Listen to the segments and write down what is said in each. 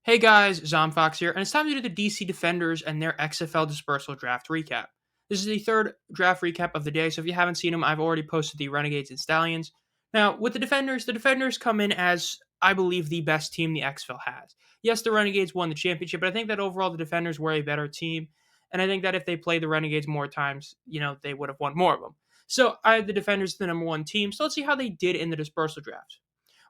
Hey guys, Zomfox here, and it's time to do the DC Defenders and their XFL Dispersal draft recap. This is the third draft recap of the day, so if you haven't seen them, I've already posted the Renegades and Stallions. Now, with the Defenders come in as, I believe, the best team the XFL has. Yes, the Renegades won the championship, but I think that overall the Defenders were a better team, and I think that if they played the Renegades more times, they would have won more of them. So I had the Defenders the number one team, so let's see how they did in the Dispersal draft.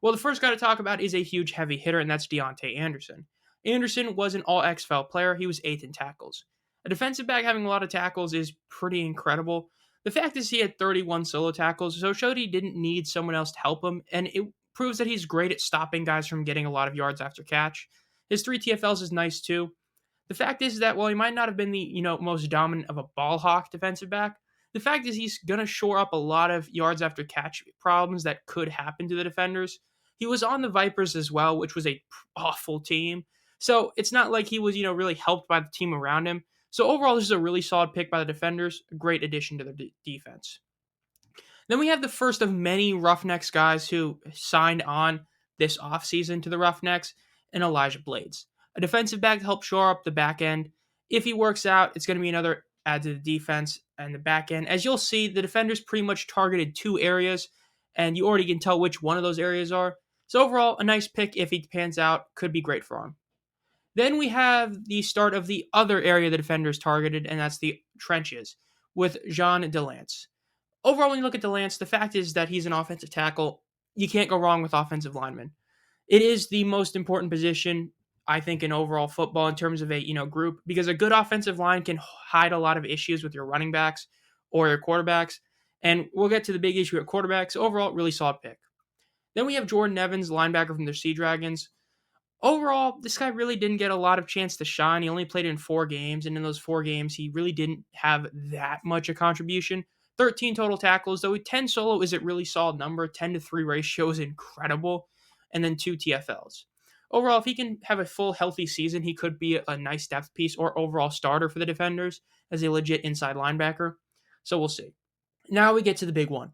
Well, the first guy to talk about is a huge heavy hitter, and that's Deontay Anderson. Anderson was an all XFL player. He was eighth in tackles. A defensive back having a lot of tackles is pretty incredible. The fact is, he had 31 solo tackles, so it showed he didn't need someone else to help him, and it proves that he's great at stopping guys from getting a lot of yards after catch. His 3 TFLs is nice too. The fact is that while he might not have been the most dominant of a ball hawk defensive back, the fact is he's gonna shore up a lot of yards after catch problems that could happen to the defenders. He was on the Vipers as well, which was a awful team. So it's not like he was, really helped by the team around him. So overall, this is a really solid pick by the defenders. A great addition to their defense. Then we have the first of many Roughnecks guys who signed on this offseason to the Roughnecks, and Elijah Blades, a defensive back to help shore up the back end. If he works out, it's going to be another add to the defense and the back end. As you'll see, the defenders pretty much targeted two areas, and you already can tell which one of those areas are. So overall, a nice pick if he pans out, could be great for him. Then we have the start of the other area the defenders targeted, and that's the trenches with Jean Delance. Overall, when you look at Delance, the fact is that he's an offensive tackle. You can't go wrong with offensive linemen. It is the most important position, I think, in overall football in terms of a group, because a good offensive line can hide a lot of issues with your running backs or your quarterbacks. And we'll get to the big issue at quarterbacks. Overall, really solid pick. Then we have Jordan Evans, linebacker from the Sea Dragons. Overall, this guy really didn't get a lot of chance to shine. He only played in 4 games, and in those 4 games, he really didn't have that much a contribution. 13 total tackles, though 10 solo is a really solid number. 10-3 ratio is incredible, and then 2 TFLs. Overall, if he can have a full healthy season, he could be a nice depth piece or overall starter for the defenders as a legit inside linebacker. So we'll see. Now we get to the big one.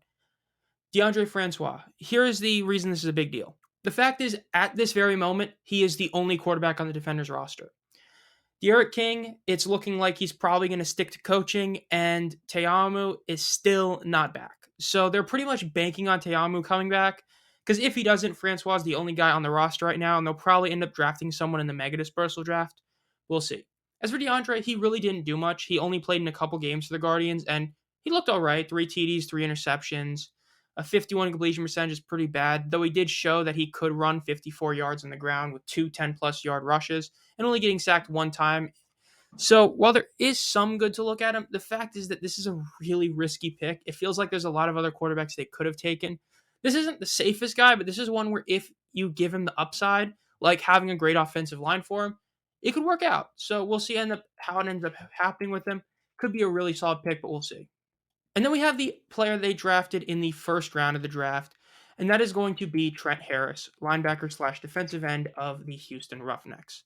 DeAndre Francois. Here is the reason this is a big deal. The fact is, at this very moment, he is the only quarterback on the Defenders roster. De'Aaron King, it's looking like he's probably going to stick to coaching, and Te'amu is still not back. So they're pretty much banking on Te'amu coming back, because if he doesn't, Francois is the only guy on the roster right now, and they'll probably end up drafting someone in the Mega Dispersal draft. We'll see. As for DeAndre, he really didn't do much. He only played in a couple games for the Guardians, and he looked all right. 3 TDs, 3 interceptions. A 51 completion percentage is pretty bad, though he did show that he could run 54 yards on the ground with 2 10-plus yard rushes and only getting sacked 1 time. So while there is some good to look at him, the fact is that this is a really risky pick. It feels like there's a lot of other quarterbacks they could have taken. This isn't the safest guy, but this is one where if you give him the upside, like having a great offensive line for him, it could work out. So we'll see how it ends up happening with him. Could be a really solid pick, but we'll see. And then we have the player they drafted in the first round of the draft, and that is going to be Trent Harris, linebacker / defensive end of the Houston Roughnecks.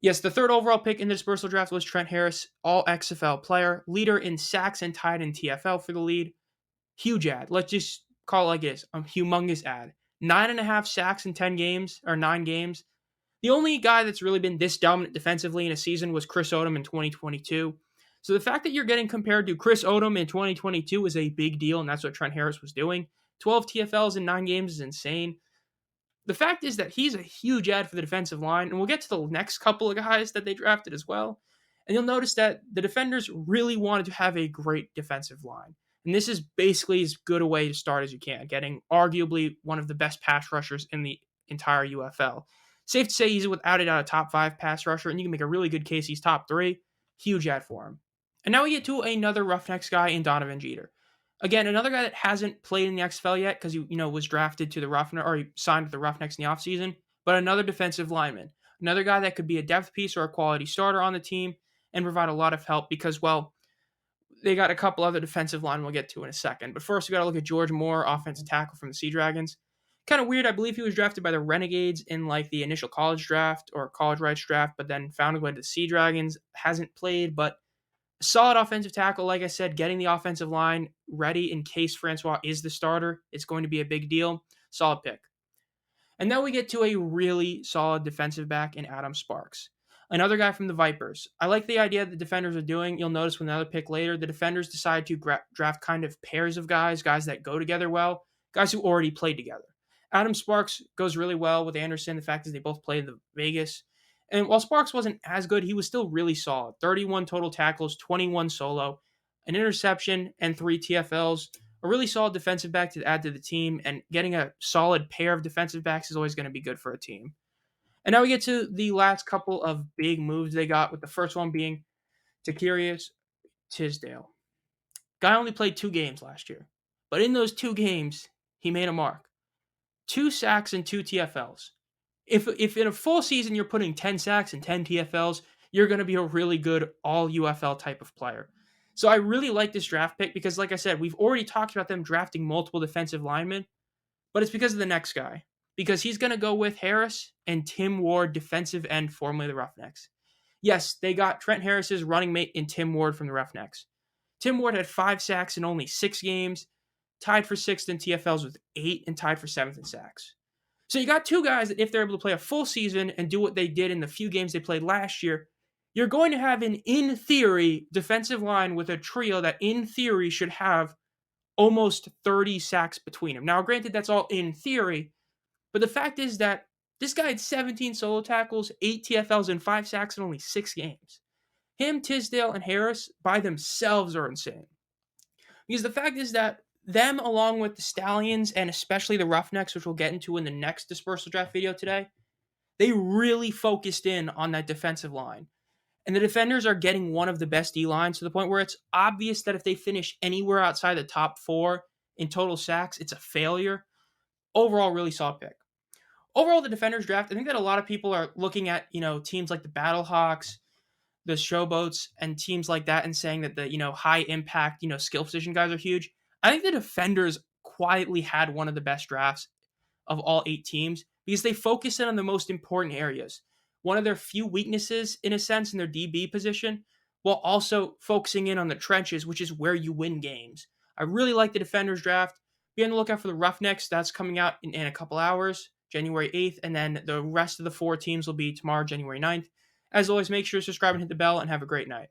Yes, the third overall pick in the dispersal draft was Trent Harris, all XFL player, leader in sacks and tied in TFL for the lead. Huge ad. Let's just call it like it is. A humongous ad. 9.5 sacks in 10 games, or 9 games. The only guy that's really been this dominant defensively in a season was Chris Odom in 2022. So the fact that you're getting compared to Chris Odom in 2022 is a big deal, and that's what Trent Harris was doing. 12 TFLs in 9 games is insane. The fact is that he's a huge ad for the defensive line, and we'll get to the next couple of guys that they drafted as well. And you'll notice that the defenders really wanted to have a great defensive line. And this is basically as good a way to start as you can, getting arguably one of the best pass rushers in the entire UFL. Safe to say he's without a doubt a top 5 pass rusher, and you can make a really good case he's top 3. Huge ad for him. And now we get to another Roughnecks guy in Donovan Jeter. Again, another guy that hasn't played in the XFL yet because he was drafted to the Roughnecks, or he signed with the Roughnecks in the offseason, but another defensive lineman. Another guy that could be a depth piece or a quality starter on the team and provide a lot of help because, well, they got a couple other defensive line we'll get to in a second. But first, we got to look at George Moore, offensive tackle from the Sea Dragons. Kind of weird. I believe he was drafted by the Renegades in like the initial college draft or college rights draft, but then found his way to the Sea Dragons. Hasn't played, but solid offensive tackle, like I said, getting the offensive line ready in case Francois is the starter. It's going to be a big deal. Solid pick. And now we get to a really solid defensive back in Adam Sparks. Another guy from the Vipers. I like the idea the defenders are doing. You'll notice with another pick later, the defenders decide to draft kind of pairs of guys that go together well, guys who already played together. Adam Sparks goes really well with Anderson. The fact is they both played in the Vegas. And while Sparks wasn't as good, he was still really solid. 31 total tackles, 21 solo, an interception, and 3 TFLs. A really solid defensive back to add to the team, and getting a solid pair of defensive backs is always going to be good for a team. And now we get to the last couple of big moves they got, with the first one being Takirius Tisdale. Guy only played 2 games last year, but in those 2 games, he made a mark. 2 sacks and 2 TFLs. If in a full season you're putting 10 sacks and 10 TFLs, you're going to be a really good all UFL type of player. So I really like this draft pick because, like I said, we've already talked about them drafting multiple defensive linemen, but it's because of the next guy. Because he's going to go with Harris and Tim Ward, defensive end, formerly the Roughnecks. Yes, they got Trent Harris's running mate in Tim Ward from the Roughnecks. Tim Ward had 5 sacks in only 6 games, tied for 6th in TFLs with 8, and tied for 7th in sacks. So you got 2 guys that if they're able to play a full season and do what they did in the few games they played last year, you're going to have an, in theory, defensive line with a trio that, in theory, should have almost 30 sacks between them. Now, granted, that's all in theory, but the fact is that this guy had 17 solo tackles, 8 TFLs, and 5 sacks in only 6 games. Him, Tisdale, and Harris by themselves are insane. Because the fact is that them, along with the Stallions and especially the Roughnecks, which we'll get into in the next dispersal draft video today, they really focused in on that defensive line. And the defenders are getting one of the best D-lines to the point where it's obvious that if they finish anywhere outside the top 4 in total sacks, it's a failure. Overall, really solid pick. Overall, the defenders draft, I think that a lot of people are looking at, teams like the Battlehawks, the Showboats, and teams like that and saying that the, high impact, skill position guys are huge. I think the defenders quietly had one of the best drafts of all 8 teams because they focused in on the most important areas. One of their few weaknesses, in a sense, in their DB position, while also focusing in on the trenches, which is where you win games. I really like the defenders draft. Be on the lookout for the Roughnecks. That's coming out in a couple hours, January 8th, and then the rest of the 4 teams will be tomorrow, January 9th. As always, make sure to subscribe and hit the bell, and have a great night.